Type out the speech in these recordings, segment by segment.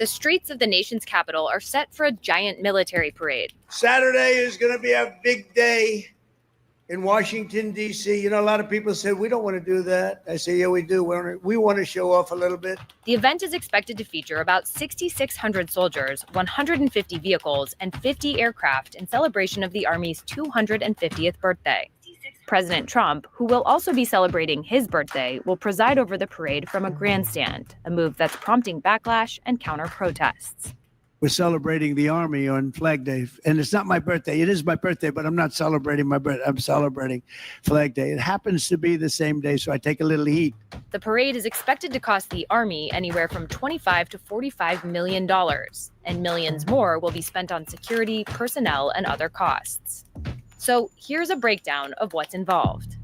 The streets of the nation's capital are set for a giant military parade. Saturday is going to be a big day in Washington, D.C. You know, a lot of people say, we don't want to do that. I say, yeah, we do. We want to show off a little bit. The event is expected to feature about 6,600 soldiers, 150 vehicles, and 50 aircraft in celebration of the Army's 250th birthday. President Trump, who will also be celebrating his birthday, will preside over the parade from a grandstand, a move that's prompting backlash and counter-protests. We're celebrating the Army on Flag Day. And it's not my birthday. It is my birthday, but I'm not celebrating my birthday. I'm celebrating Flag Day. It happens to be the same day, so I take a little heat. The parade is expected to cost the Army anywhere from $25 to $45 million, and millions more will be spent on security, personnel, and other costs. So here's a breakdown of what's involved.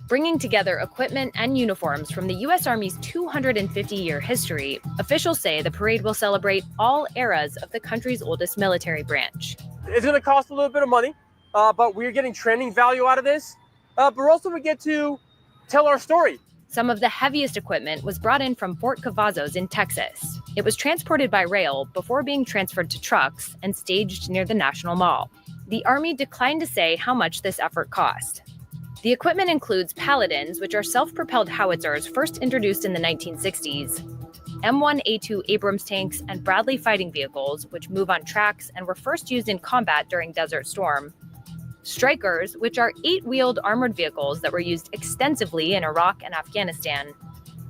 Bringing together equipment and uniforms from the U.S. Army's 250-year history, officials say the parade will celebrate all eras of the country's oldest military branch. It's going to cost a little bit of money, but we're getting training value out of this. But also we get to tell our story. Some of the heaviest equipment was brought in from Fort Cavazos in Texas. It was transported by rail before being transferred to trucks and staged near the National Mall. The Army declined to say how much this effort cost. The equipment includes Paladins, which are self-propelled howitzers first introduced in the 1960s, M1A2 Abrams tanks, and Bradley fighting vehicles, which move on tracks and were first used in combat during Desert Storm, Strykers, which are 8-wheeled armored vehicles that were used extensively in Iraq and Afghanistan,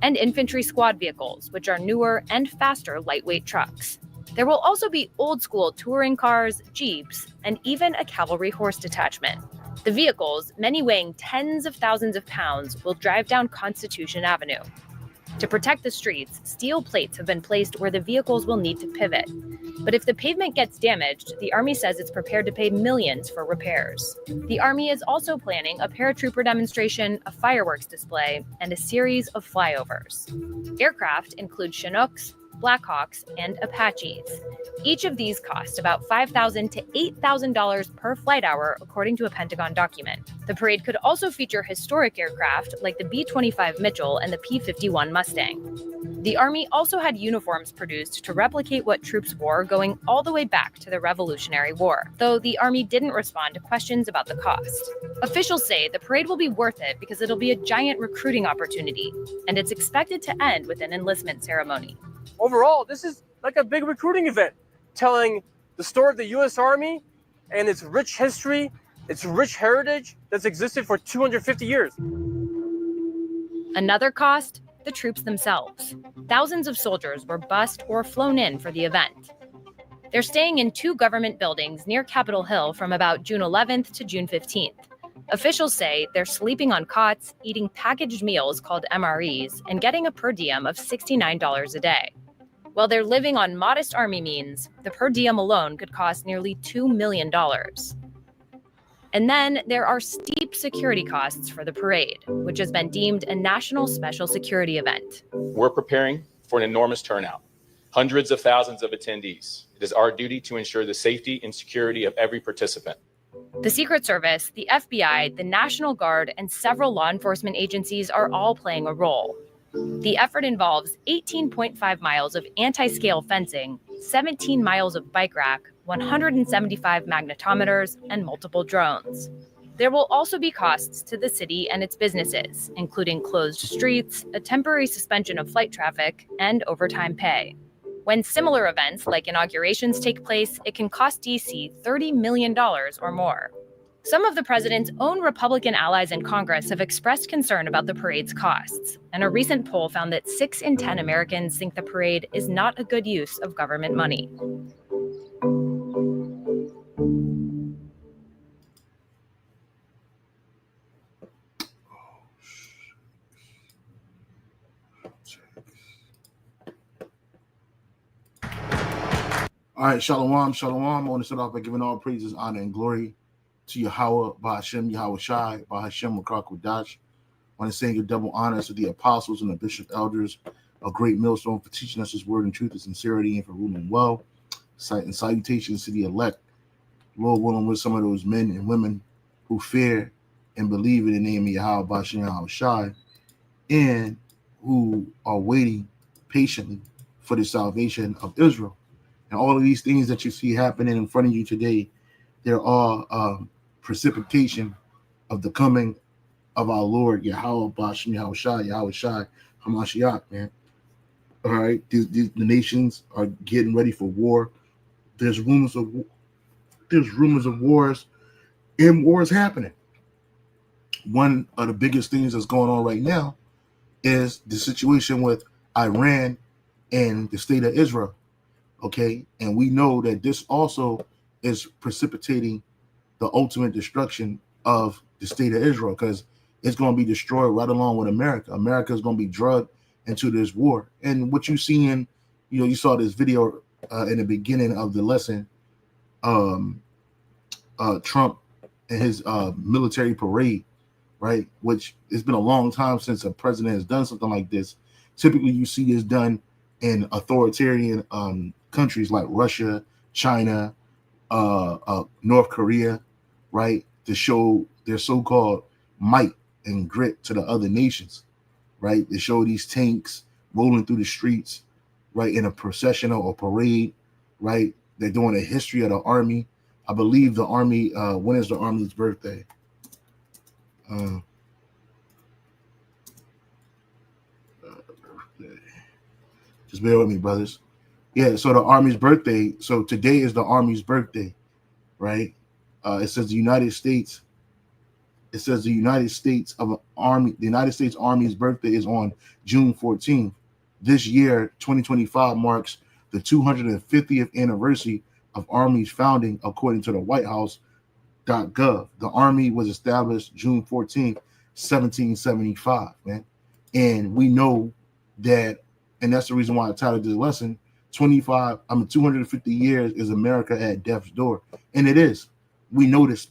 and infantry squad vehicles, which are newer and faster lightweight trucks. There will also be old-school touring cars, jeeps, and even a cavalry horse detachment. The vehicles, many weighing tens of thousands of pounds, will drive down Constitution Avenue. To protect the streets, steel plates have been placed where the vehicles will need to pivot. But if the pavement gets damaged, the Army says it's prepared to pay millions for repairs. The Army is also planning a paratrooper demonstration, a fireworks display, and a series of flyovers. Aircraft include Chinooks, Blackhawks, and Apaches. Each of these cost about $5,000 to $8,000 per flight hour, according to a Pentagon document. The parade could also feature historic aircraft like the B-25 Mitchell and the P-51 Mustang. The Army also had uniforms produced to replicate what troops wore going all the way back to the Revolutionary War, though the Army didn't respond to questions about the cost. Officials say the parade will be worth it because it'll be a giant recruiting opportunity, and it's expected to end with an enlistment ceremony. Overall, this is like a big recruiting event, telling the story of the U.S. Army and its rich history, its rich heritage that's existed for 250 years. Another cost, the troops themselves. Thousands of soldiers were bused or flown in for the event. They're staying in 2 government buildings near Capitol Hill from about June 11th to June 15th. Officials say they're sleeping on cots, eating packaged meals called MREs, and getting a per diem of $69 a day. While they're living on modest Army means, the per diem alone could cost nearly $2 million. And then there are steep security costs for the parade, which has been deemed a national special security event. We're preparing for an enormous turnout, hundreds of thousands of attendees. It is our duty to ensure the safety and security of every participant. The Secret Service, the FBI, the National Guard, and several law enforcement agencies are all playing a role. The effort involves 18.5 miles of anti-scale fencing, 17 miles of bike rack, 175 magnetometers, and multiple drones. There will also be costs to the city and its businesses, including closed streets, a temporary suspension of flight traffic, and overtime pay. When similar events like inaugurations take place, it can cost D.C. $30 million or more. Some of the president's own Republican allies in Congress have expressed concern about the parade's costs, and a recent poll found that 6 in 10 Americans think the parade is not a good use of government money. All right, shalom, shalom. I want to start off by giving all praises, honor, and glory to Yahweh, Bahashem, Yahweh Shai, Bahashem, Makar Kodash. I want to say your double honors to the apostles and the bishop elders, a great millstone for teaching us his word and truth and sincerity and for ruling well. And salutations to the elect, Lord willing, with some of those men and women who fear and believe in the name of Yahweh, Bahashem, Yahweh Shai, and who are waiting patiently for the salvation of Israel. And all of these things that you see happening in front of you today, they're all precipitation of the coming of our Lord Yahweh Bashem Yahweh Shai Hamashiach, man. All right, the nations are getting ready for war. There's rumors of wars, and wars happening. One of the biggest things that's going on right now is the situation with Iran and the state of Israel. Okay, and we know that this also is precipitating the ultimate destruction of the state of Israel, because it's going to be destroyed right along with America. America is going to be drugged into this war. And what you see in, you saw this video in the beginning of the lesson, Trump and his military parade, right? Which it's been a long time since a president has done something like this. Typically, you see this done in authoritarian countries like Russia, China, North Korea, right? To show their so-called might and grit to the other nations, right? They show these tanks rolling through the streets, right, in a processional or parade, right? They're doing a history of the Army. I believe the Army, when is the Army's birthday? Just bear with me, brothers. Yeah, so the Army's birthday. So today is the Army's birthday, right? It says the United States. It says the United States Army's birthday is on June 14th. This year, 2025, marks the 250th anniversary of Army's founding, according to the White House.gov. The Army was established June 14th, 1775, man. And we know that, and that's the reason why I titled this lesson, 250 years is America at death's door. And it is. We know this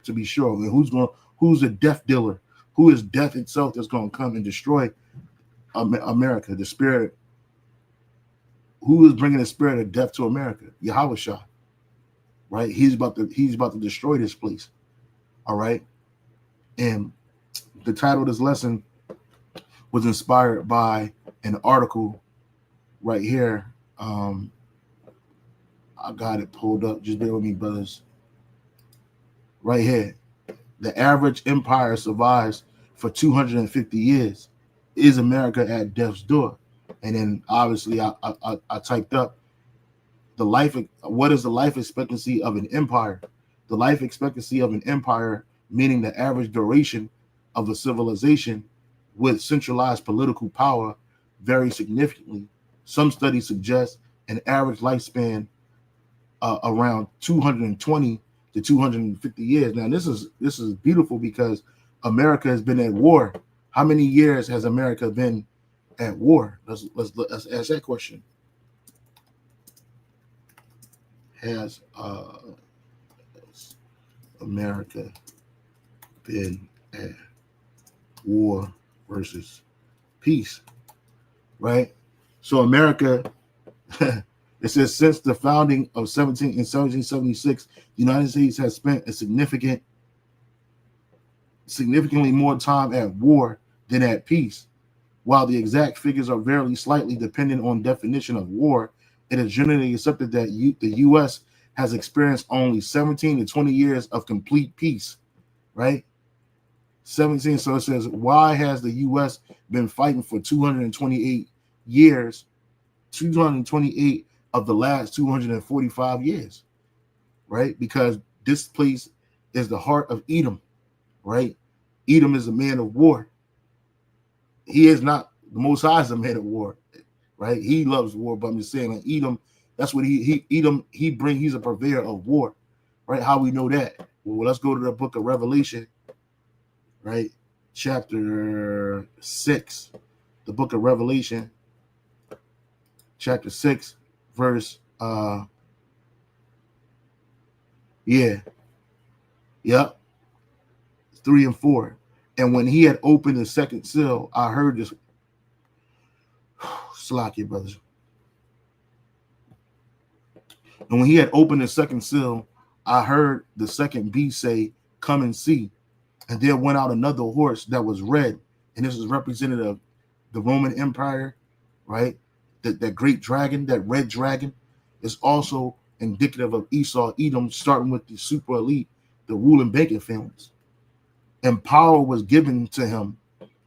to be sure. And who's a death dealer? Who is death itself that's going to come and destroy America? The spirit. Who is bringing the spirit of death to America? Yahweh Shah, right? He's about to destroy this place. All right. And the title of this lesson was inspired by an article right here. I got it pulled up. Just bear with me, brothers. Right here. The average empire survives for 250 years. Is America at death's door? And then obviously I typed up what is the life expectancy of an empire? The life expectancy of an empire, meaning the average duration of a civilization with centralized political power, varies significantly. Some studies suggest an average lifespan around 220 to 250 years. Now, this is beautiful because America has been at war. How many years has America been at war? Let's ask that question. Has America been at war versus peace? Right? So America, it says since the founding of 1776, the United States has spent a significantly more time at war than at peace. While the exact figures are very slightly dependent on definition of war, it is generally accepted that the U.S. has experienced only 17 to 20 years of complete peace, right? 17. So it says, why has the U.S. been fighting for 228 years, 228 of the last 245 years, right? Because this place is the heart of Edom, right? Edom is a man of war. He is not, the Most High is a man of war, right? He loves war, but I'm just saying, like Edom, that's what he's a purveyor of war, right? How we know that? Well, let's go to the book of Revelation, right? Chapter 6, the book of Revelation, chapter 6, verse, 3 and 4. And when he had opened the second seal, I heard this. Slack you, brothers. And when he had opened the second seal, I heard the second beast say, come and see. And there went out another horse that was red. And this is representative of the Roman Empire, right? that great dragon, that red dragon, is also indicative of Esau, Edom, starting with the super elite, the ruling banking families. And power was given to him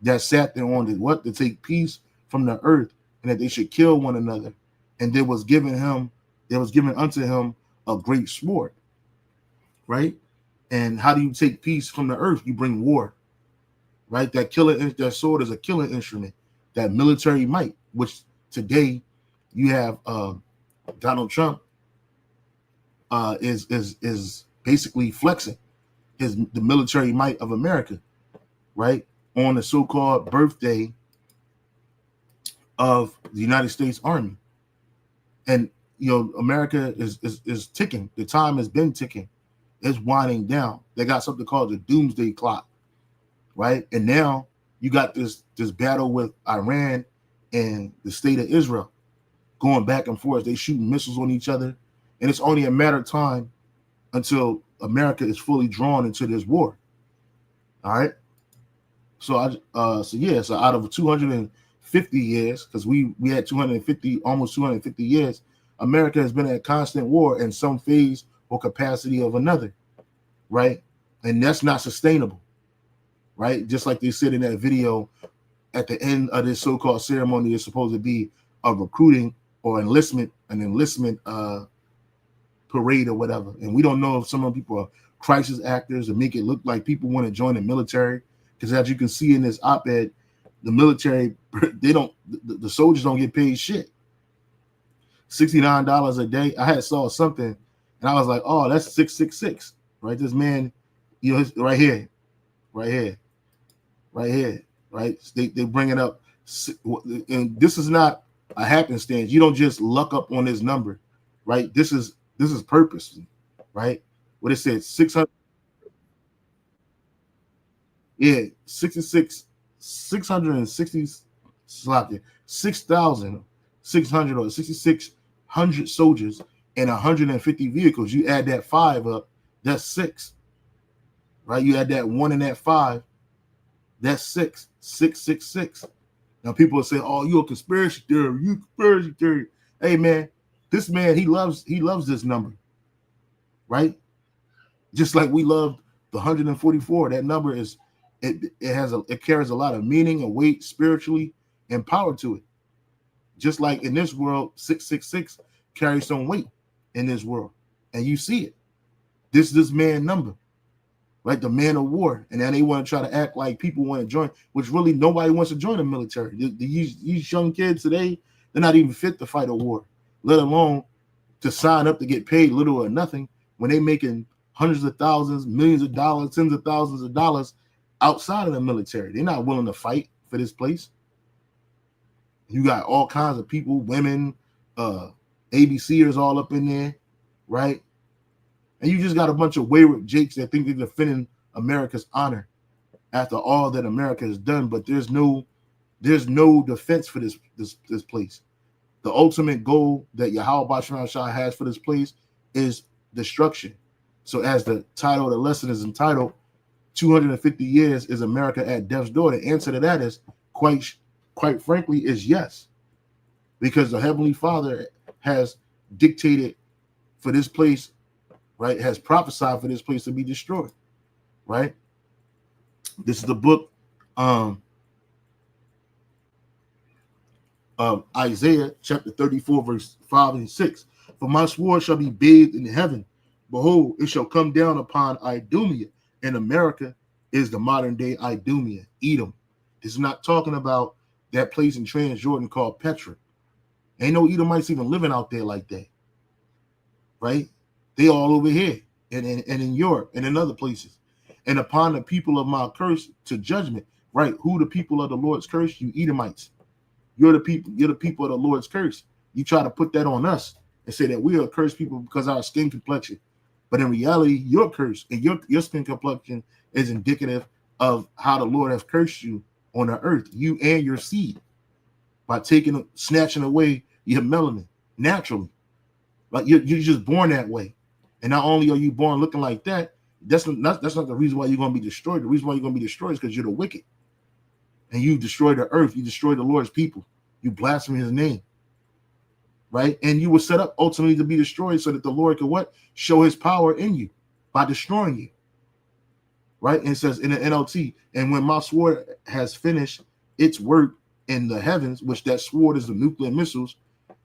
that sat there on the what? To take peace from the earth, and that they should kill one another. And there was given unto him a great sword, right? And how do you take peace from the earth? You bring war, right? That sword is a killing instrument, that military might, which today you have Donald Trump is basically flexing the military might of America, right? On the so-called birthday of the United States Army. And America is ticking. The time has been ticking. It's winding down. They got something called the doomsday clock, right? And now you got this battle with Iran and the state of Israel going back and forth. They shooting missiles on each other, and it's only a matter of time until America is fully drawn into this war. All right. So out of 250 years, because we had almost 250 years, America has been at constant war in some phase or capacity of another, right? And that's not sustainable, right? Just like they said in that video, at the end of this so-called ceremony is supposed to be a recruiting or an enlistment parade or whatever. And we don't know if some of the people are crisis actors or make it look like people want to join the military. Because as you can see in this op-ed, the military, the soldiers don't get paid shit. $69 a day. I had saw something and I was like, oh, that's 666, right? This man, right here, right? They bring it up. And this is not a happenstance. You don't just luck up on this number, right? This is purpose, right? What it said, 600. Yeah, 6,660 6,600 or 6,600 soldiers and 150 vehicles. You add that 5 up, that's 6, right? You add that 1 and that 5, that's 6. 666. Now people will say, "Oh, you're a conspiracy theory." Hey man, this man he loves this number, right? Just like we love the 144. That number is it carries a lot of meaning and weight spiritually and power to it. Just like in this world, 666 carries some weight in this world, and you see it. This man number, right? The man of war, and then they want to try to act like people want to join, which really nobody wants to join the military. These young kids today, they're not even fit to fight a war, let alone to sign up to get paid little or nothing when they're making hundreds of thousands, millions of dollars, tens of thousands of dollars outside of the military. They're not willing to fight for this place. You got all kinds of people, women, ABCers all up in there, right? And you just got a bunch of wayward jakes that think they're defending America's honor after all that America has done. But there's no defense for this place. The ultimate goal that Yahweh Bashar Shah has for this place is destruction. So as the title of the lesson is entitled, 250 years is America at death's door. The answer to that is quite frankly is yes, because the Heavenly Father has dictated for this place, right? Has prophesied for this place to be destroyed, right? This is the book of Isaiah chapter 34 verse 5 and 6. For my sword shall be bathed in heaven. Behold, it shall come down upon Idumea. And America is the modern day Idumea, Edom. This is not talking about that place in Transjordan called Petra. Ain't no Edomites even living out there like that, right? They all over here and in Europe and in other places. And upon the people of my curse to judgment, right? Who the people of the Lord's curse? You Edomites. You're the people of the Lord's curse. You try to put that on us and say that we are cursed people because of our skin complexion. But in reality, your curse and your skin complexion is indicative of how the Lord has cursed you on the earth, you and your seed, by snatching away your melanin naturally. Like you're just born that way. And not only are you born looking like that, that's not the reason why you're going to be destroyed. The reason why you're going to be destroyed is because you're the wicked. And you destroy the earth. You destroy the Lord's people. You blaspheme his name. right? And you were set up ultimately to be destroyed so that the Lord could what? Show his power in you by destroying you, right? And it says in the NLT, and when my sword has finished its work in the heavens, which that sword is the nuclear missiles,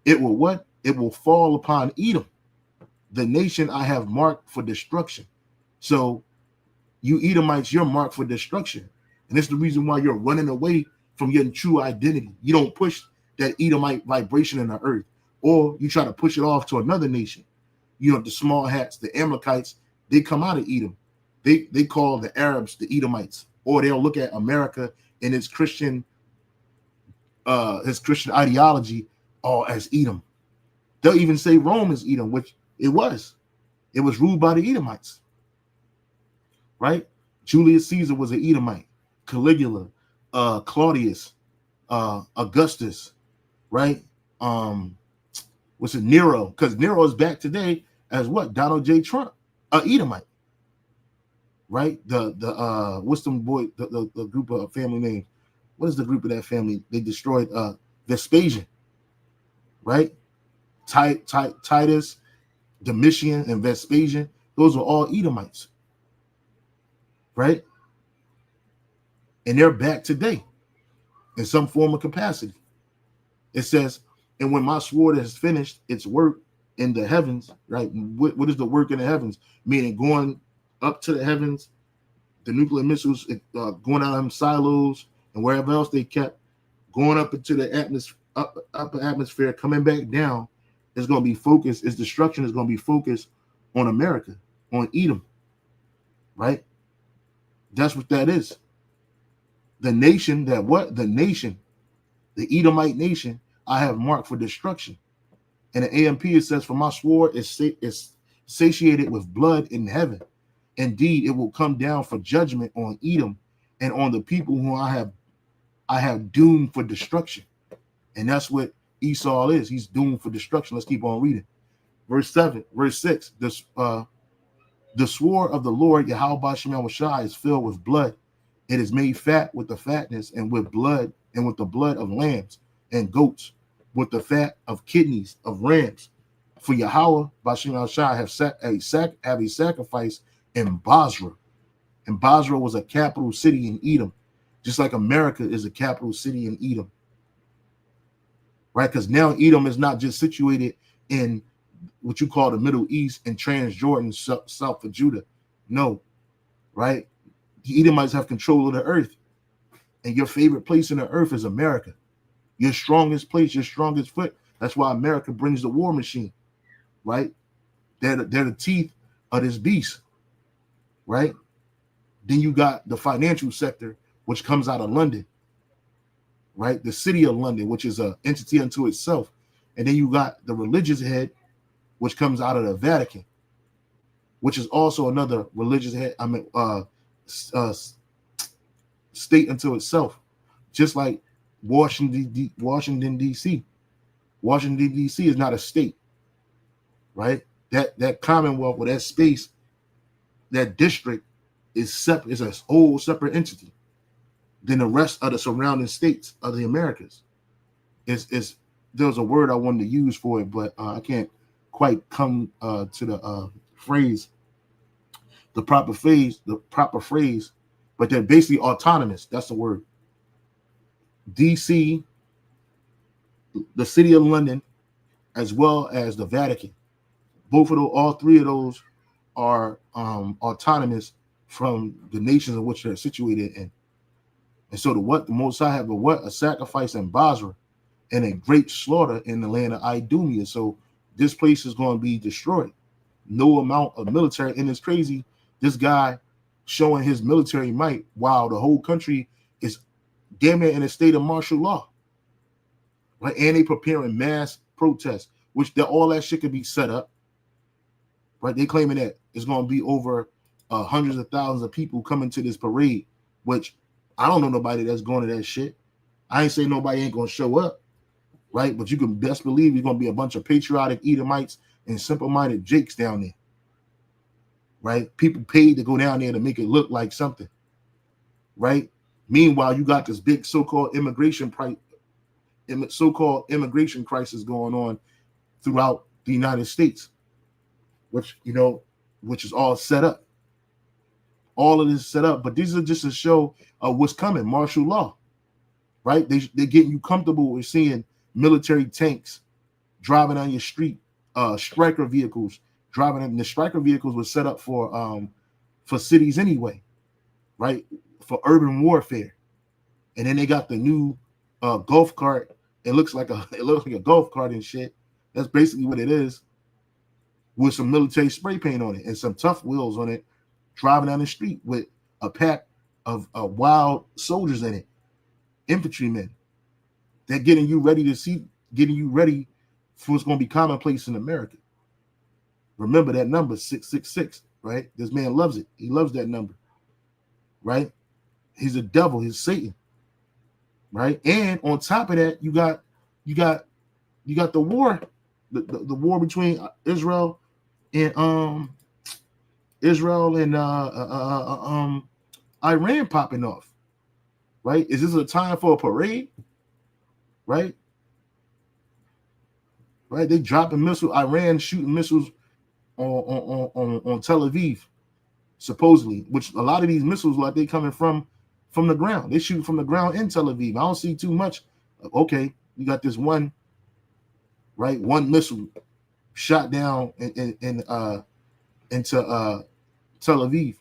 it will what? It will fall upon Edom, the nation I have marked for destruction. So you Edomites, you're marked for destruction. And it's the reason why you're running away from your true identity. You don't push that Edomite vibration in the earth, or you try to push it off to another nation. You know, the small hats, the Amalekites, they come out of Edom. They call the Arabs the Edomites, or they'll look at America and its Christian ideology all as Edom. They'll even say Rome is Edom, which it was. It was ruled by the Edomites, right? Julius Caesar was an Edomite. Caligula, Claudius, Augustus, right? What's it? Nero, because Nero is back today as what? Donald J. Trump, Edomite, right? The what's the boy? The group of family names. What is the group of that family? They destroyed Vespasian, right? Titus, Domitian, and Vespasian. Those are all Edomites, right? And they're back today in some form of capacity. It says, and when my sword has finished its work in the heavens, right? What is the work in the heavens? Meaning going up to the heavens, the nuclear missiles going out of them silos and wherever else they kept, going up into the atmosphere, upper atmosphere, coming back down. It's going to be focused. Its destruction is going to be focused on America, on Edom, right? That's what that is. The nation that what? The nation, the Edomite nation, I have marked for destruction. And the AMP, it says, for my sword is satiated with blood in heaven. Indeed, it will come down for judgment on Edom and on the people whom I have doomed for destruction. And that's what Esau is. He's doomed for destruction. Let's keep on reading. Verse 6. The sword of the Lord, Yahweh Ba'Shem Shai, is filled with blood. It is made fat with the fatness and with blood and with the blood of lambs and goats, with the fat of kidneys of rams. For Yahweh Ba'Shem Shai have a sacrifice in Basra. And Basra was a capital city in Edom, just like America is a capital city in Edom. Right? Because now Edom is not just situated in what you call the Middle East and Transjordan, south of Judah. No, right? The Edomites have control of the earth. And your favorite place in the earth is America. Your strongest place, your strongest foot. That's why America brings the war machine, right? They're the teeth of this beast, right? Then you got the financial sector, which comes out of London, right? The city of London, which is an entity unto itself. And then you got the religious head, which comes out of the Vatican, which is also another religious head, state unto itself, just like Washington, D.C. Washington, D.C. is not a state, right? That commonwealth, or that space, that district is separate, is a whole separate entity than the rest of the surrounding states of the Americas. There's a word I wanted to use for it, but I can't quite come to the phrase, the proper phrase, but they're basically autonomous. That's the word. DC, the city of London, as well as the Vatican. All three of those are autonomous from the nations in which they're situated in. And so the Most High have a sacrifice in Basra and a great slaughter in the land of Idumea. So this place is going to be destroyed. No amount of military, and it's crazy. This guy showing his military might while the whole country is damn near in a state of martial law, right? And they preparing mass protests, which all that shit could be set up, right? They claiming that it's going to be over hundreds of thousands of people coming to this parade, which I don't know nobody that's going to that shit. I ain't saying nobody ain't going to show up, right? But you can best believe there's going to be a bunch of patriotic Edomites and simple-minded Jakes down there, right? People paid to go down there to make it look like something, right? Meanwhile, you got this big so-called immigration crisis going on throughout the United States, which is all set up. All of this set up, but these are just a show of what's coming. Martial law, right? They're getting you comfortable with seeing military tanks driving on your street, striker vehicles driving in. The striker vehicles were set up for cities anyway, right? For urban warfare. And then they got the new golf cart. It looks like a golf cart and shit. That's basically what it is, with some military spray paint on it and some tough wheels on it, driving down the street with a pack of wild soldiers in it, infantrymen. They're getting you ready for what's going to be commonplace in America. Remember that number, 666, right? This man loves it. He loves that number, right? He's a devil. He's Satan, right? And on top of that, you got the war, the war between Israel and Iran popping off, right? Is this a time for a parade, right? Right? They dropping missiles. Iran shooting missiles on Tel Aviv, supposedly. Which a lot of these missiles, like, they coming from the ground. They shoot from the ground in Tel Aviv. I don't see too much. Okay, you got this one, right? One missile shot down into Tel Aviv,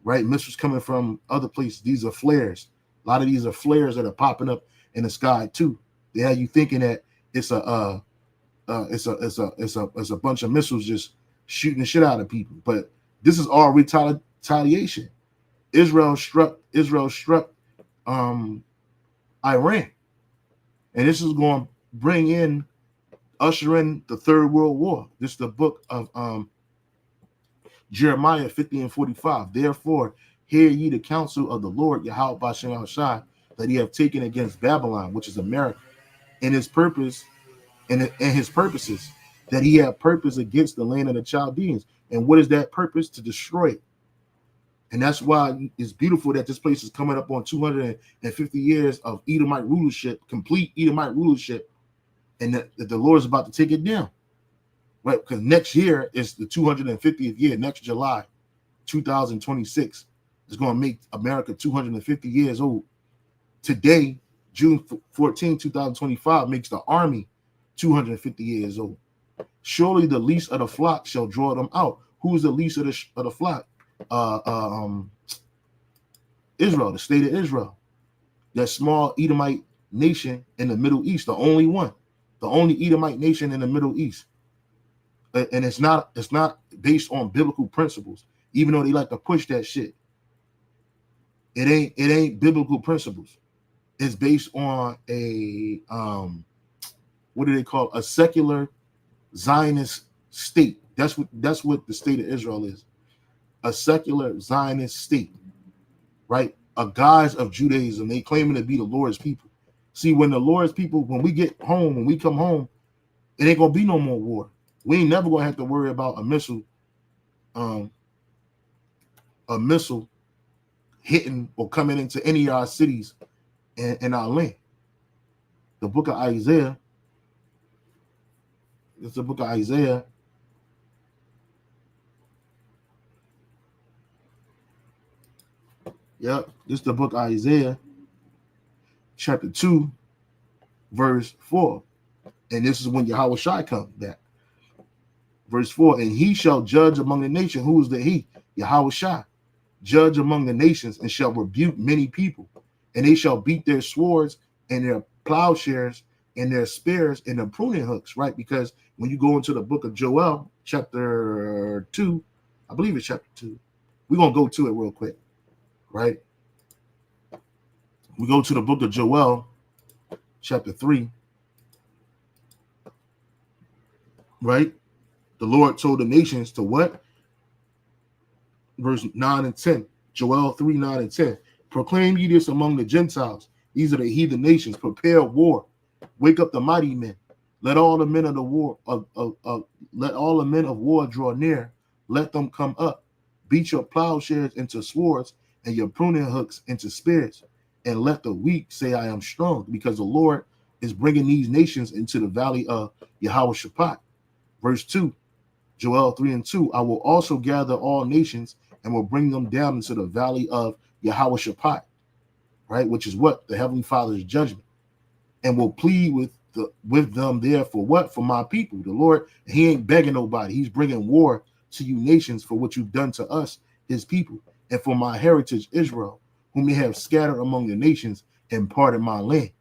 right? Missiles coming from other places. These are flares. A lot of these are flares that are popping up in the sky too. They have you thinking that it's a bunch of missiles just shooting the shit out of people. But this is all retaliation. Israel struck Iran, and this is going to usher in the Third World War. This is the book of Jeremiah 50 and 45. Therefore, hear ye the counsel of the Lord Yahweh Bashem Al-Shai, that he have taken against Babylon, which is America, and his purpose and his purposes, that he have purpose against the land of the Chaldeans. And what is that purpose? To destroy it. And that's why it's beautiful that this place is coming up on 250 years of Edomite rulership, complete Edomite rulership, and that the Lord is about to take it down. Right? Because next year is the 250th year. Next July, 2026, is going to make America 250 years old. Today, June 14, 2025, makes the army 250 years old. Surely the least of the flock shall draw them out. Who is the least of the flock? Israel, the state of Israel, that small Edomite nation in the Middle East, the only Edomite nation in the Middle East. And it's not based on biblical principles, even though they like to push that shit. It ain't biblical principles. It's based on a what do they call a secular Zionist state. That's what the state of Israel is. A secular Zionist state, right? A guise of Judaism. They claiming to be the Lord's people. See, when the Lord's people, when we get home, when we come home, it ain't gonna be no more war. We ain't never gonna have to worry about a missile hitting or coming into any of our cities and our land. The book of Isaiah. It's the book of Isaiah. Yep, this is the book of Isaiah, chapter 2, verse 4. And this is when Yahweh Shai comes back. Verse 4, and he shall judge among the nations. Who is the he? Yahweh Shai. Judge among the nations and shall rebuke many people. And they shall beat their swords and their plowshares and their spears and their pruning hooks, right? Because when you go into the book of Joel, chapter 2, I believe it's chapter 2. We're going to go to it real quick, right? We go to the book of Joel, chapter 3, right? The Lord told the nations to what? Verse 9 and 10. Joel 3, 9 and 10. Proclaim ye this among the Gentiles. These are the heathen nations. Prepare war. Wake up the mighty men. Let all the men of the war let all the men of war draw near. Let them come up. Beat your plowshares into swords and your pruning hooks into spears. And let the weak say, I am strong, because the Lord is bringing these nations into the valley of Yahweh-Shaphat. Verse 2, Joel 3:2, I will also gather all nations and will bring them down into the valley of Yahweh-Shaphat, right? Which is what? The Heavenly Father's judgment. And will plead with them there for what? For my people. The Lord, he ain't begging nobody. He's bringing war to you nations for what you've done to us, his people, and for my heritage, Israel, whom they have scattered among the nations and parted my land.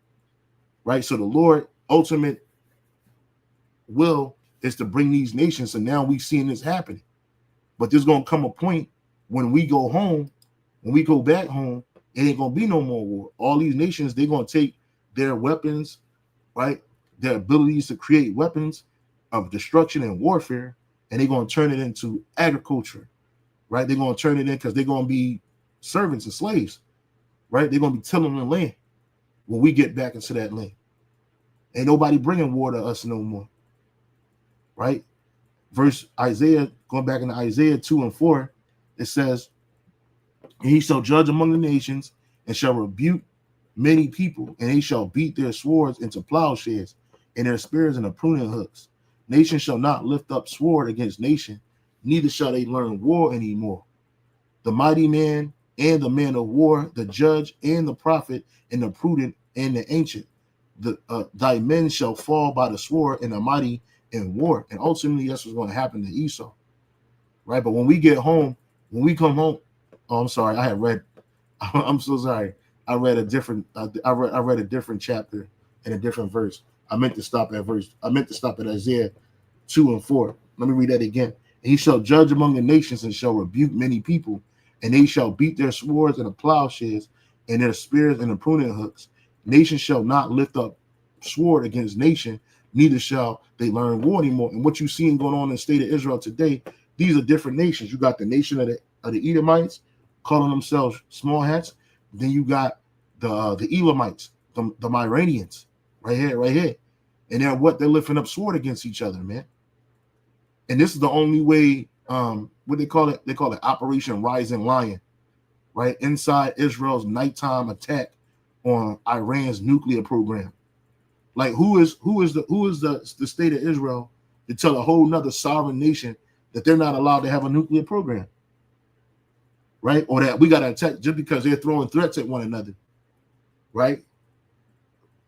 Right? So the Lord ultimate will is to bring these nations. So now we've seen this happening. But there's going to come a point when we go home, when we go back home, it ain't going to be no more war. All these nations, they're going to take their weapons, right? Their abilities to create weapons of destruction and warfare, and they're going to turn it into agriculture, right? They're going to turn it in because they're going to be servants and slaves, right? They're going to be tilling the land when we get back into that land. Ain't nobody bringing war to us no more, right? Verse Isaiah, going back into Isaiah 2:4, it says, and he shall judge among the nations and shall rebuke many people, and they shall beat their swords into plowshares and their spears into pruning hooks. Nation shall not lift up sword against nation, neither shall they learn war anymore. The mighty man and the man of war, the judge and the prophet, and the prudent and the ancient. Thy men shall fall by the sword, and the mighty in war. And ultimately, that's what's going to happen to Esau, right? But when we get home, when we come home, oh, I'm sorry, I'm so sorry. I read a different chapter and a different verse. I meant to stop at Isaiah 2:4. Let me read that again. And he shall judge among the nations and shall rebuke many people, and they shall beat their swords and the plowshares and their spears and the pruning hooks. Nation shall not lift up sword against nation, neither shall they learn war anymore. And what you seeing going on in the state of Israel today, these are different nations. You got the nation of the Edomites calling themselves small hats. Then you got the Elamites, the Myranians, right here. And they're lifting up sword against each other, man. And this is the only way, what they call it? They call it Operation Rising Lion, right? Inside Israel's nighttime attack on Iran's nuclear program. Like who is the state of Israel to tell a whole nother sovereign nation that they're not allowed to have a nuclear program? Right? Or that we got to attack just because they're throwing threats at one another, right?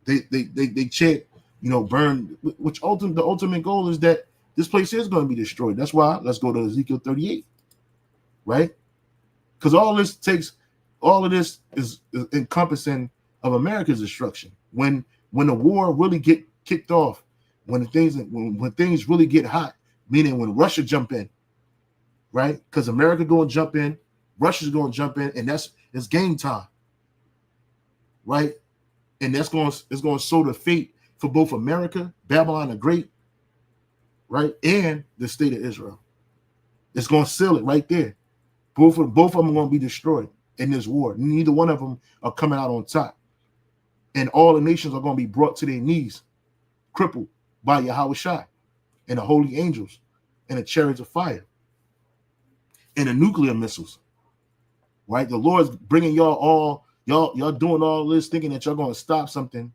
They chant, burn, which the ultimate goal is that this place is going to be destroyed. That's why let's go to Ezekiel 38, right? Because all of this is encompassing of America's destruction. When the war really get kicked off, when things really get hot, meaning when Russia jump in, right? Because America going to jump in, Russia's going to jump in, and it's game time, right? And it's going to sow the fate for both America, Babylon the Great, right, and the state of Israel. It's going to seal it right there. Both of them are going to be destroyed in this war. Neither one of them are coming out on top, and all the nations are going to be brought to their knees, crippled by Yahweh Shai and the holy angels and the chariots of fire and the nuclear missiles. Right, the Lord's bringing y'all doing all this, thinking that y'all going to stop something,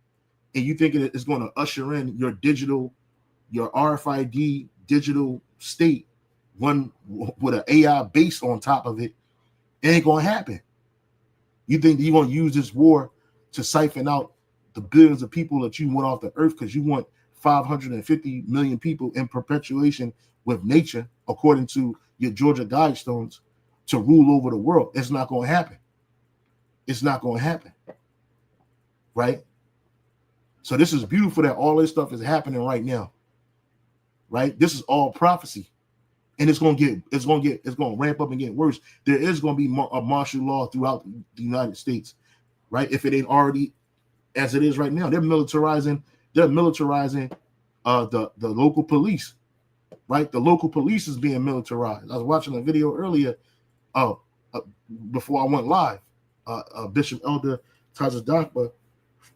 and you thinking it's going to usher in your RFID digital state, one with an AI base on top of it. It ain't going to happen. You think that you're going to use this war to siphon out the billions of people that you want off the earth because you want 550 million people in perpetuation with nature, according to your Georgia Guidestones, to rule over the world. It's not going to happen. It's not going to happen. Right? So this is beautiful that all this stuff is happening right now. Right? This is all prophecy. And it's going to ramp up and get worse. There is going to be a martial law throughout the United States. Right? If it ain't already as it is right now. They're militarizing the local police. Right? The local police is being militarized. I was watching a video earlier before I went live. Bishop Elder Tazadakba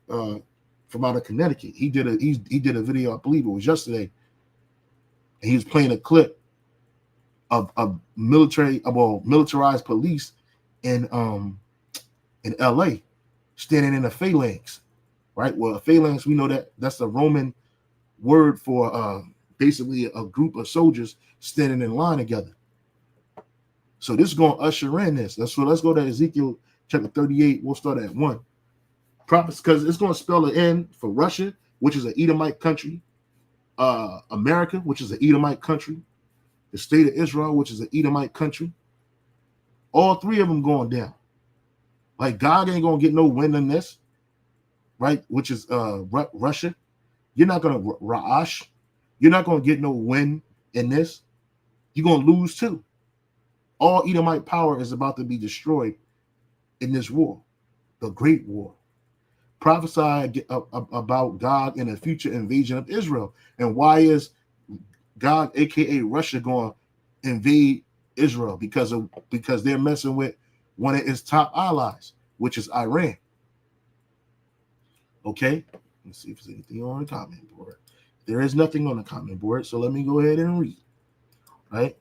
from out of Connecticut. He did a video, I believe it was yesterday, and he was playing a clip of militarized police in LA standing in the phalanx, right? Well, a phalanx, we know that that's the Roman word for basically a group of soldiers standing in line together. So this is going to usher in this. Let's go to Ezekiel chapter 38. We'll start at 1. Prophets, because it's going to spell the end for Russia, which is an Edomite country, America, which is an Edomite country, the state of Israel, which is an Edomite country. All three of them going down. Like, God ain't going to get no win in this, right? Which is Russia. You're not going to Ra'ash. You're not going to get no win in this. You're going to lose too. All Edomite power is about to be destroyed in this war, the Great War. Prophesy about God in a future invasion of Israel. And why is God, aka Russia, going to invade Israel? Because they're messing with one of its top allies, which is Iran. Okay, let's see if there's anything on the comment board. There is nothing on the comment board, so let me go ahead and read. Right,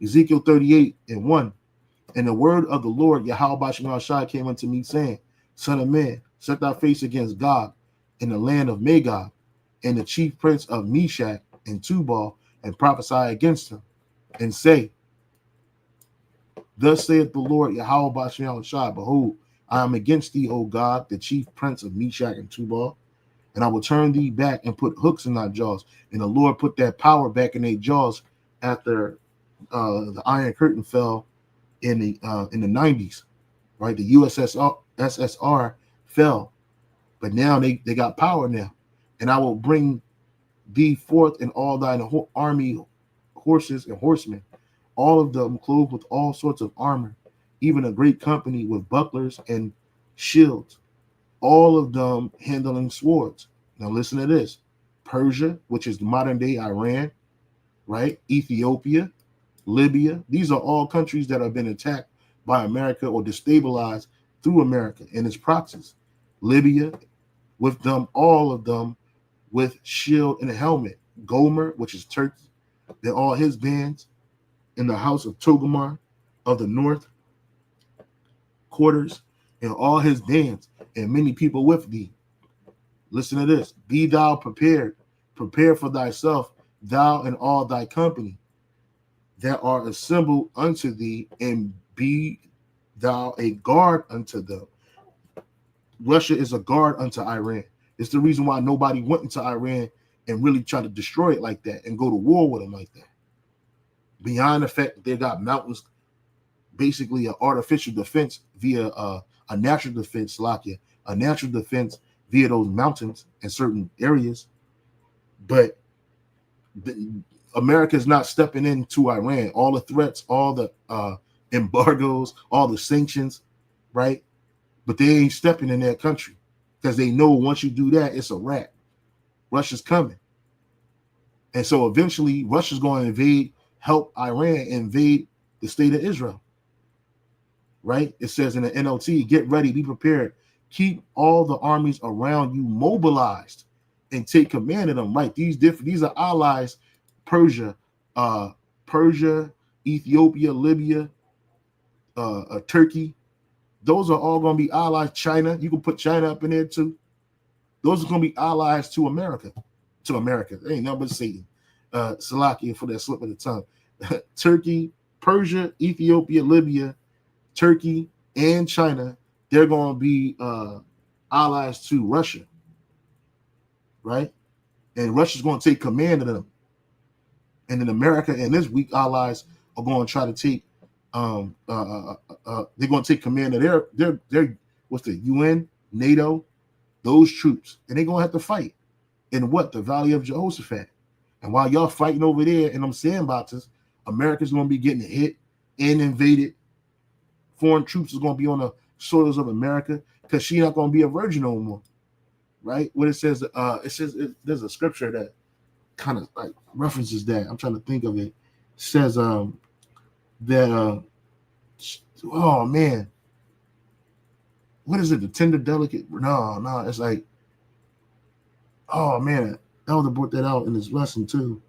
Ezekiel 38 and 1. And the word of the Lord Yahweh Shai came unto me, saying, Son of man, set thy face against Gog in the land of Magog, and the chief prince of Meshach and Tubal, and prophesy against him, and say, Thus saith the Lord Yahweh Shai, behold, I am against thee, O God, the chief prince of Meshach and Tubal, and I will turn thee back and put hooks in thy jaws. And the Lord put that power back in their jaws after the Iron Curtain fell in the 90s, right? The USSR fell, but now they got power now. And I will bring thee forth in all thine army, horses and horsemen, all of them clothed with all sorts of armor, even a great company with bucklers and shields, all of them handling swords. Now listen to this. Persia, which is modern day Iran, right? Ethiopia, Libya. These are all countries that have been attacked by America or destabilized through America and its proxies. Libya, with them, all of them with shield and a helmet. Gomer, which is Turkey, they're all his bands. In the house of Togarmah of the north quarters, and all his bands, and many people with thee. Listen to this. Be thou prepared. Prepare for thyself, thou and all thy company that are assembled unto thee, and be thou a guard unto them. Russia is a guard unto Iran. It's the reason why nobody went into Iran and really tried to destroy it like that and go to war with them like that. Beyond the fact that they got mountains, basically an artificial defense via a natural defense, a natural defense via those mountains in certain areas. But America is not stepping into Iran. All the threats, all the embargoes, all the sanctions, right? But they ain't stepping in that country because they know once you do that, it's a wrap. Russia's coming. And so eventually Russia's going to help Iran invade the state of Israel, right? It says in the NLT, get ready, be prepared. Keep all the armies around you mobilized and take command of them, right? These are allies, Persia, Ethiopia, Libya, Turkey. Those are all going to be allies. China, you can put China up in there too. Those are going to be allies to America. There ain't nothing but Satan. Salakia for that slip of the tongue. Turkey, Persia, Ethiopia, Libya, Turkey, and China, they're going to be allies to Russia, right? And Russia's going to take command of them. And then America and its weak allies are going to try to take they're going to take command of their what's the UN, NATO, those troops, and they're going to have to fight in the Valley of Jehoshaphat. And while y'all fighting over there in them sandboxes, America's going to be getting hit and invaded. Foreign troops is going to be on the soils of America because she's not going to be a virgin no more, right? What it says, there's a scripture that kind of like references that. I'm trying to think of it. It says that oh man, what is it? The tender, delicate? No, it's like, oh man, Elder brought that out in his lesson too.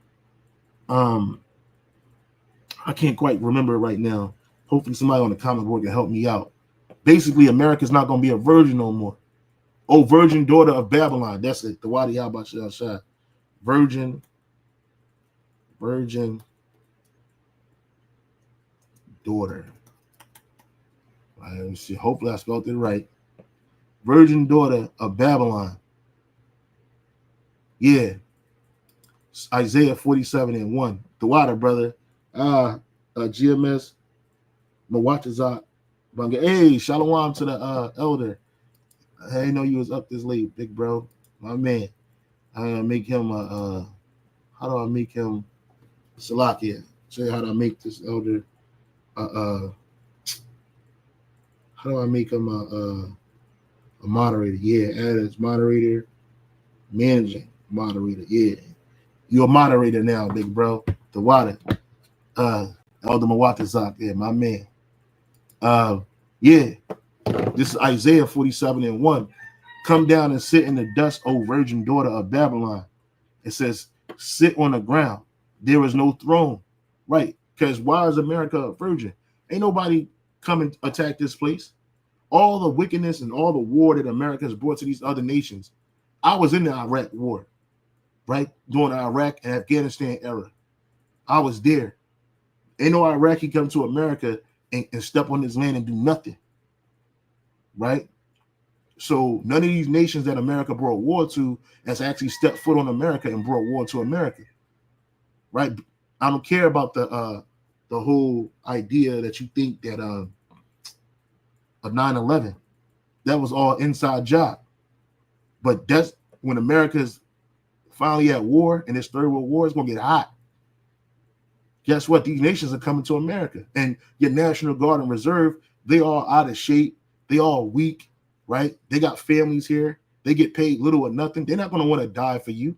I can't quite remember it right now. Hopefully somebody on the comment board can help me out. Basically, America's not going to be a virgin no more. Oh, virgin daughter of Babylon. That's it. The Wadi Abashah. Virgin daughter. All right, let me see. Hopefully I spelled it right. Virgin daughter of Babylon. Yeah. Isaiah 47:1. The water, brother. GMS. Mawatazat. Hey, shalom to the elder. I didn't know you was up this late, big bro. My man. I'm gonna make him how do I make him Salakia? Show you how do I make this elder how do I make him a moderator? Yeah, add as moderator, managing moderator. Yeah. You're a moderator now, big bro. The water. Elder Mawatazak, yeah, my man. Yeah. This is Isaiah 47:1. Come down and sit in the dust, O virgin daughter of Babylon. It says, sit on the ground. There is no throne. Right. Because why is America a virgin? Ain't nobody come and attack this place. All the wickedness and all the war that America has brought to these other nations. I was in the Iraq war, right? During the Iraq and Afghanistan era. I was there. Ain't no Iraqi come to America and step on this land and do nothing. Right? So none of these nations that America brought war to has actually stepped foot on America and brought war to America. Right? I don't care about the whole idea that you think that a 9/11, that was all inside job. But that's when America's finally at war and this third world war is gonna get hot. Guess what? These nations are coming to America, and your National Guard and Reserve, they all out of shape. They all weak, right? They got families here. They get paid little or nothing. They're not going to want to die for you.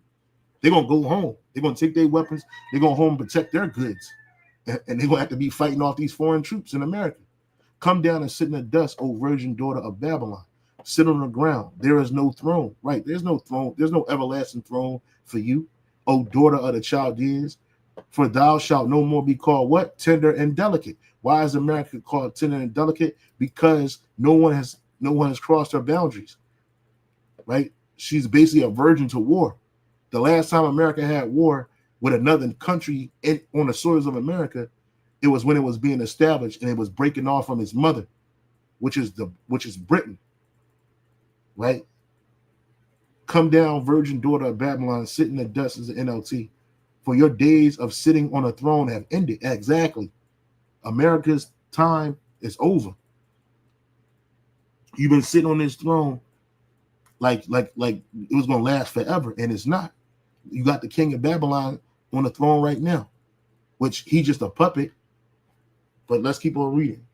They're going to go home. They're going to take their weapons. They're going home and protect their goods. And they're going to have to be fighting off these foreign troops in America. Come down and sit in the dust, O virgin daughter of Babylon. Sit on the ground. There is no throne. Right? There's no throne. There's no everlasting throne for you, O daughter of the Chaldeans. For thou shalt no more be called what? Tender and delicate. Why is America called tender and delicate? Because no one has crossed her boundaries. Right? She's basically a virgin to war. The last time America had war with another country on the soils of America, it was when it was being established and it was breaking off from its mother, which is Britain. Right? Come down, virgin daughter of Babylon, sit in the dust as an NLT. For your days of sitting on a throne have ended. Exactly. America's time is over. You've been sitting on this throne like it was gonna last forever, and it's not. You got the king of Babylon on the throne right now, which he's just a puppet. But let's keep on reading.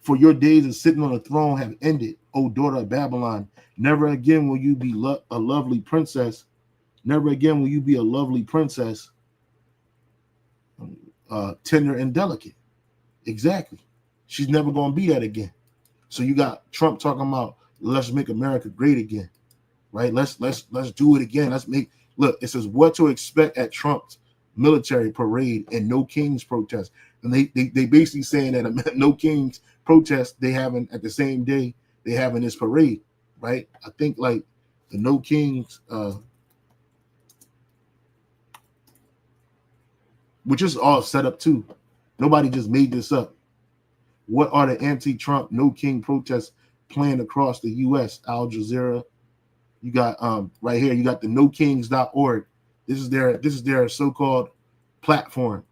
For your days of sitting on the throne have ended, O daughter of Babylon. Never again will you be a lovely princess. Never again will you be a lovely princess, tender and delicate. Exactly. She's never going to be that again. So you got Trump talking about let's make America great again, right? Let's do it again. Look, it says what to expect at Trump's military parade and no Kings protest. And they basically saying that no Kings protest they having at the same day they having this parade, right? I think like the no Kings, which is all set up too. Nobody just made this up. What are the anti-Trump no king protests planned across the U.S.? Al Jazeera. You got right here. You got the nokings.org. This is their so-called platform,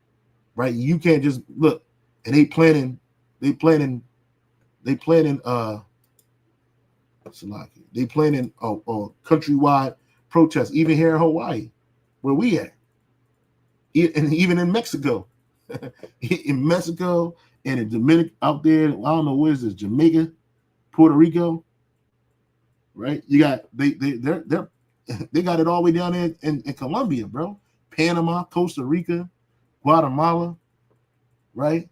right? You can't just look. And they planning a countrywide protest, even here in Hawaii, where we at, and even in Mexico, in Mexico and in Dominican out there. I don't know where is this, Jamaica, Puerto Rico, right? You got they got it all the way down there in Colombia, bro. Panama, Costa Rica, Guatemala, right?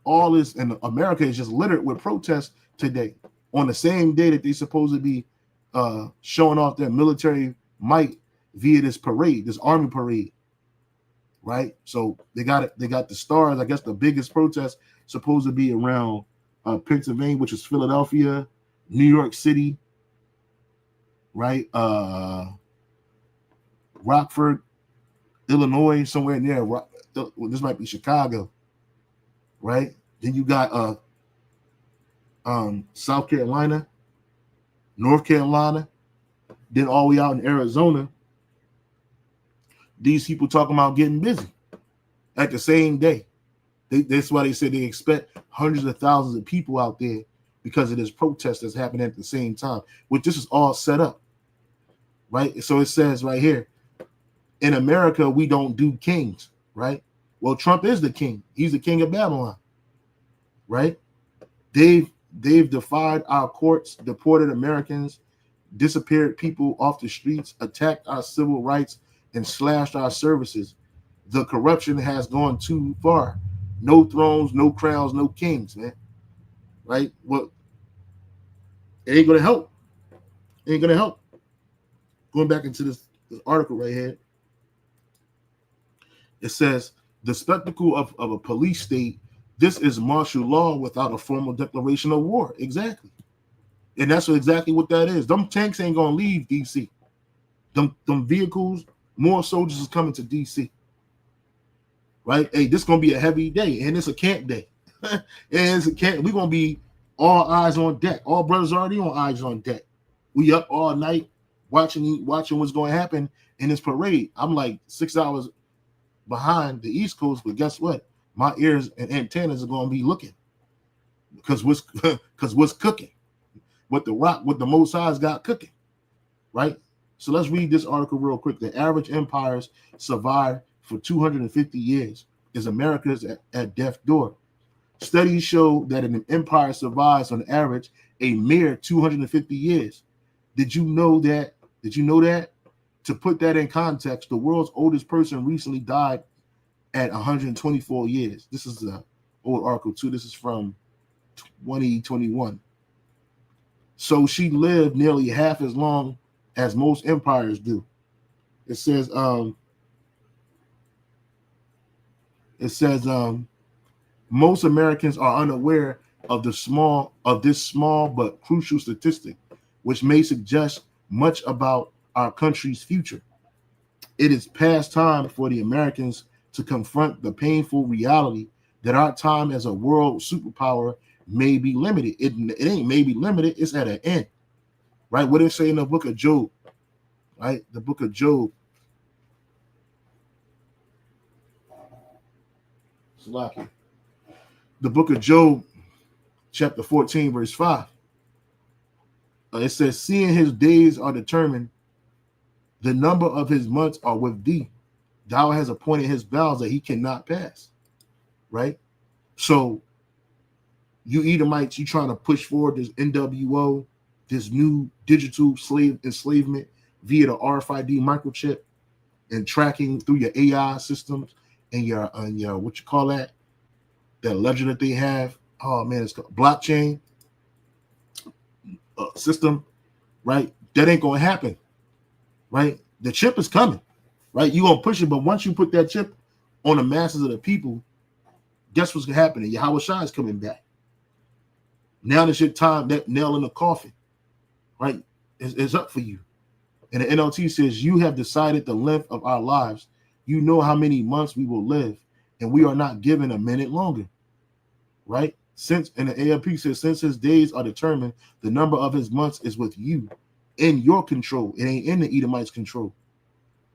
All this, and America is just littered with protests today on the same day that they supposed to be showing off their military might via this parade, this army parade, right? So they got the stars. I guess the biggest protest supposed to be around Pennsylvania, which is Philadelphia, New York City, right? Rockford, Illinois, somewhere near. This might be Chicago, right? Then you got South Carolina, North Carolina, then all the way out in Arizona. These people talking about getting busy at the same day. That's why they say they expect hundreds of thousands of people out there because of this protest that's happening at the same time, which this is all set up, right? So it says right here, in America, we don't do kings, right? Well, Trump is the king. He's the king of Babylon, right? They've defied our courts, deported Americans, disappeared people off the streets, attacked our civil rights, and slashed our services. The corruption has gone too far. No thrones, no crowns, no kings, man. Right? Well, it ain't gonna help. It ain't gonna help. Going back into this article right here, it says the spectacle of a police state. This is martial law without a formal declaration of war. Exactly, and that's exactly what that is. Them tanks ain't gonna leave DC. Them vehicles, more soldiers is coming to DC. Right? Hey, this is gonna be a heavy day, and it's a camp day. And it's a camp. We're gonna be all eyes on deck. All brothers already on eyes on deck. We up all night watching what's going to happen in this parade. I'm like 6 hours behind the East Coast, but guess what? My ears and antennas are going to be looking because what's cooking, what the Most High's got cooking, right? So let's read this article real quick. The average empires survive for 250 years. Is America's at death's door? Studies show that an empire survives on average a mere 250 years. Did you know that? To put that in context, the world's oldest person recently died at 124 years. This is an old article too. This is from 2021. So she lived nearly half as long as most empires do. It says most Americans are unaware of this small but crucial statistic, which may suggest much about our country's future. It is past time for the Americans to confront the painful reality that our time as a world superpower may be limited. It ain't maybe limited, it's at an end. Right? What did it say in the book of Job? Right? The book of Job. The book of Job, chapter 14, verse 5. It says, seeing his days are determined, the number of his months are with thee. Thou has appointed his bounds that he cannot pass. Right? So you Edomites, you trying to push forward this NWO, this new digital slave enslavement via the RFID microchip and tracking through your AI systems and your what you call that ledger that they have. Oh man, it's called blockchain system, right? That ain't gonna happen, right? The chip is coming, right? You gonna push it, but once you put that chip on the masses of the people, guess what's gonna happen? Yahweh Shai is coming back. Now it's your time, that nail in the coffin, right? It's up for you. And the NLT says, you have decided the length of our lives. You know how many months we will live, and we are not given a minute longer, right? And the ALP says, since his days are determined, the number of his months is with you, in your control. It ain't in the Edomites' control.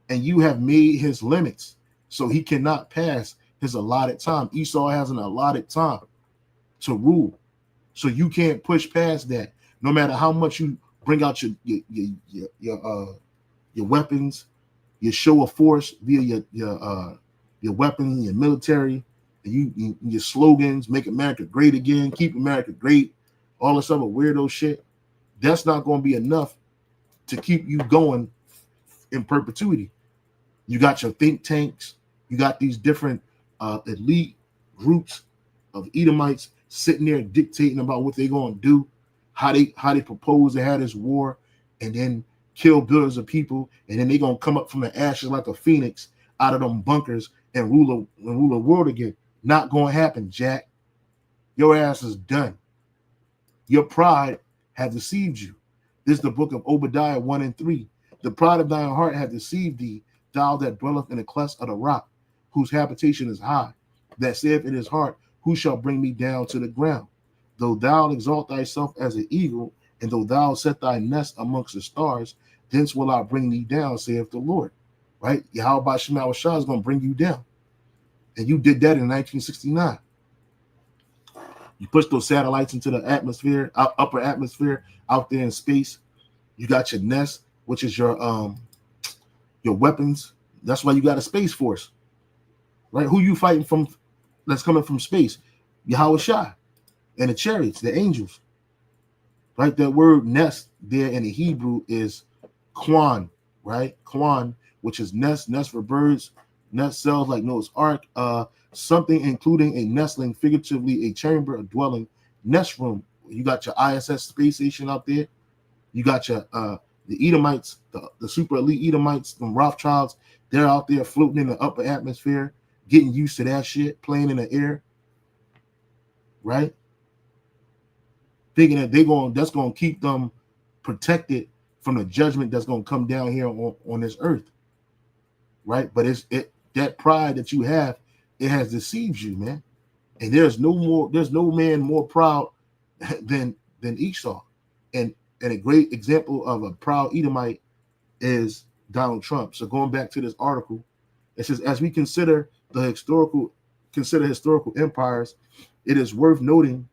And you have made his limits, so he cannot pass his allotted time. Esau has an allotted time to rule, so you can't push past that. No matter how much you bring out your weapons, your show of force via your weapons, your military, your slogans, make America great again, keep America great, all this other weirdo shit, that's not going to be enough to keep you going in perpetuity. You got your think tanks, you got these different elite groups of Edomites sitting there dictating about what they're going to do, how they propose to have this war, and then kill billions of people, and then they're going to come up from the ashes like a phoenix out of them bunkers and rule the world again. Not going to happen, Jack. Your ass is done. Your pride have deceived you. This is the book of Obadiah 1 and 3. The pride of thine heart hath deceived thee, thou that dwelleth in the clefts of the rock, whose habitation is high, that saith in his heart, who shall bring me down to the ground? Though thou exalt thyself as an eagle, and though thou set thy nest amongst the stars, thence will I bring thee down, saith the Lord. Right? Yahweh Shema Shah is going to bring you down. And you did that in 1969. You pushed those satellites into the atmosphere, upper atmosphere, out there in space. You got your nest, which is your weapons. That's why you got a space force. Right? Who you fighting from that's coming from space? Yahweh Shai and the chariots, the angels. Right? That word nest there in the Hebrew is Kwan, right? Kwan, which is nest for birds, nest cells like Noah's Ark, something including a nestling, figuratively a chamber, a dwelling, nest room. You got your ISS space station out there. You got your the Edomites, the super elite Edomites, the Rothschilds. They're out there floating in the upper atmosphere, getting used to that shit, playing in the air, right? Thinking that that's gonna keep them protected from the judgment that's gonna come down here on this earth, right? But that pride that you have, it has deceived you, man. And there's no man more proud than Esau. And a great example of a proud Edomite is Donald Trump. So going back to this article, it says, as we consider historical empires, it is worth noting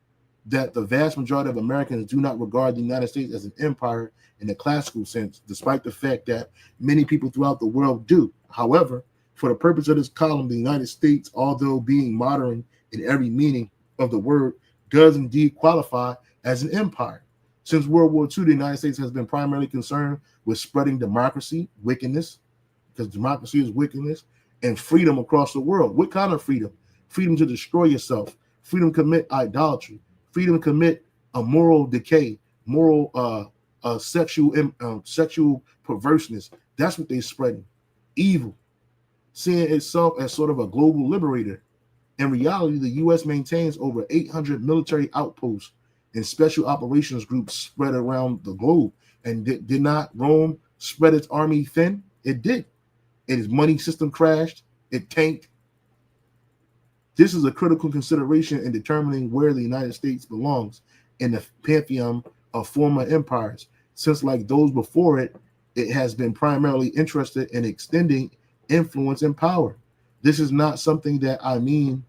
that the vast majority of Americans do not regard the United States as an empire in the classical sense, despite the fact that many people throughout the world do. However, for the purpose of this column, the United States, although being modern in every meaning of the word, does indeed qualify as an empire. Since World War II, the United States has been primarily concerned with spreading democracy, wickedness, because democracy is wickedness, and freedom across the world. What kind of freedom? Freedom to destroy yourself, freedom to commit idolatry, freedom to commit a moral decay, moral sexual perverseness. That's what they're spreading. Evil, seeing itself as sort of a global liberator. In reality, the U.S. maintains over 800 military outposts and special operations groups spread around the globe. And did not Rome spread its army thin? It did. Its money system crashed. It tanked. This is a critical consideration in determining where the United States belongs in the pantheon of former empires, since like those before it, it has been primarily interested in extending influence and power. This is not something that I mean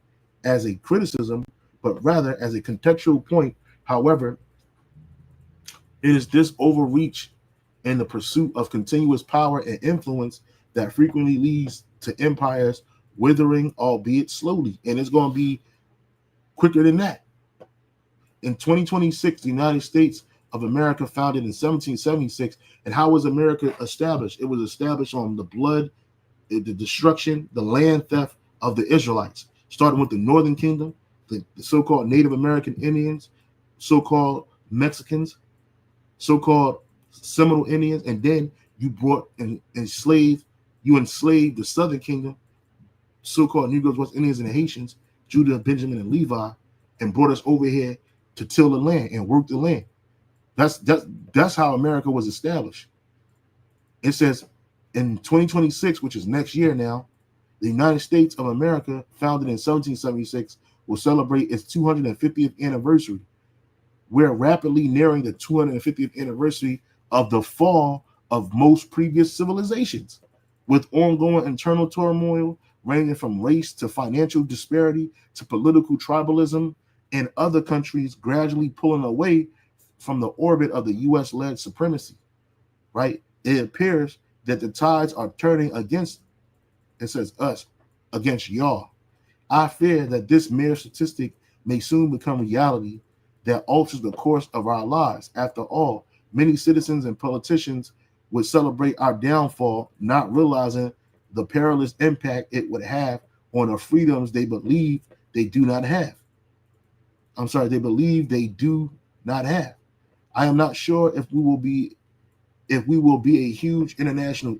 as a criticism, but rather as a contextual point. However, it is this overreach in the pursuit of continuous power and influence that frequently leads to empires withering, albeit slowly. And it's going to be quicker than that. In 2026, the United States of America, founded in 1776. And how was America established? It was established on the blood, the destruction, the land theft of the Israelites, starting with the Northern Kingdom, the so-called Native American Indians, so-called Mexicans, so-called Seminole Indians, and then you brought and enslaved the Southern Kingdom, so-called Negroes, West Indians, and the Haitians, Judah, Benjamin, and Levi, and brought us over here to till the land and work the land. That's how America was established. It says in 2026, which is next year now, the United States of America, founded in 1776, will celebrate its 250th anniversary. We're rapidly nearing the 250th anniversary of the fall of most previous civilizations, with ongoing internal turmoil ranging from race to financial disparity to political tribalism, and other countries gradually pulling away from the orbit of the U.S.-led supremacy, right? It appears that the tides are turning against, it says us, against y'all. I fear that this mere statistic may soon become reality that alters the course of our lives. After all, many citizens and politicians would celebrate our downfall, not realizing the perilous impact it would have on the freedoms they believe they do not have. They believe they do not have. I am not sure if it will be a huge international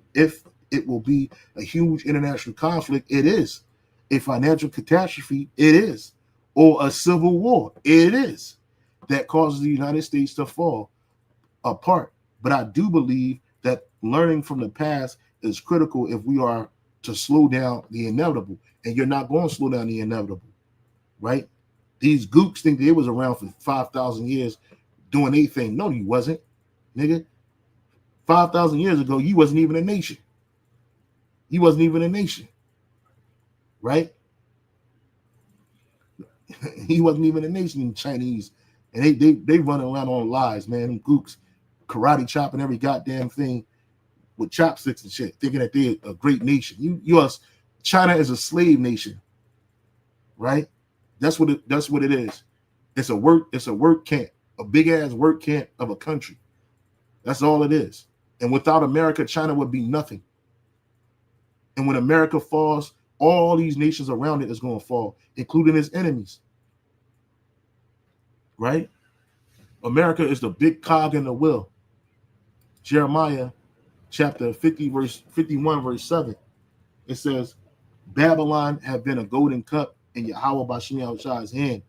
conflict. It is. A financial catastrophe. It is. Or a civil war. It is. That causes the United States to fall. apart. But I do believe that learning from the past is critical if we are to slow down the inevitable. And you're not going to slow down the inevitable, right? These gooks think they was around for 5,000 years doing anything. No, you wasn't, nigga. 5,000 years ago, you wasn't even a nation. You wasn't even a nation, right? He wasn't even a nation in Chinese. And they running around on lies, man. Them gooks karate chopping every goddamn thing with chopsticks and shit, thinking that they're a great nation. China is a slave nation, right? That's what it is. It's a work camp, a big ass work camp of a country. That's all it is. And without America, China would be nothing. And when America falls, all these nations around it is going to fall, including its enemies. Right? America is the big cog in the wheel. Jeremiah chapter 50, verse 51, verse 7. It says, Babylon have been a golden cup in Yahweh Bashim Yahushua's hand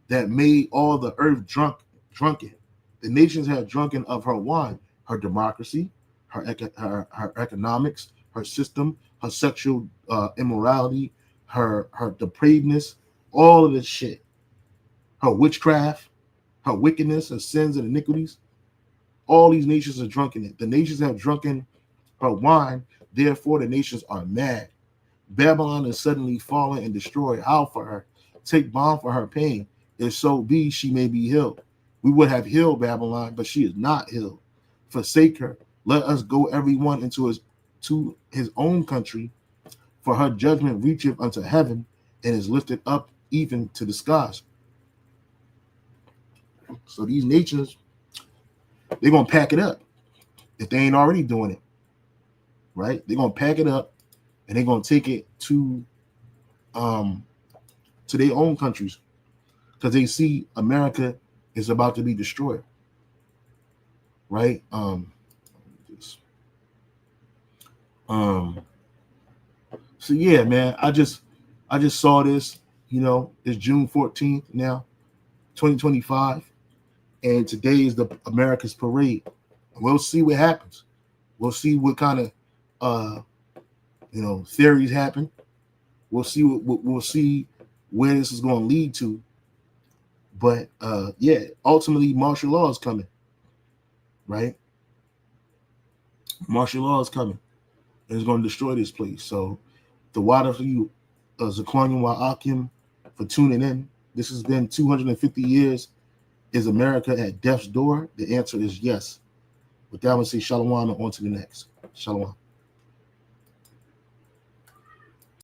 that made all the earth drunken. The nations have drunken of her wine, her democracy, her economics, her system, her sexual immorality, her depravedness, all of this shit. Her witchcraft, her wickedness, her sins and iniquities. All these nations are drunk in it. The nations have drunken her wine, therefore the nations are mad. Babylon is suddenly fallen and destroyed. Howl for her. Take balm for her pain. If so be, she may be healed. We would have healed Babylon, but she is not healed. Forsake her. Let us go everyone into his own country, for her judgment reacheth unto heaven and is lifted up even to the skies. So these nations, they're going to pack it up if they ain't already doing it, right? They're going to pack it up and they're going to take it to their own countries because they see America is about to be destroyed, right? So yeah, man, I just saw this, it's June 14th now, 2025, and today is the America's parade. We'll see what happens. We'll see what kind of theories happen. We'll see we'll see where this is going to lead to. But ultimately martial law is coming, right? Martial law is coming. And it's going to destroy this place. So the water for you, Zaquanium Wa Akim, for tuning in. This has been 250 years. Is America at death's door? The answer is yes. With that, I would say shalom and on to the next. Shalom.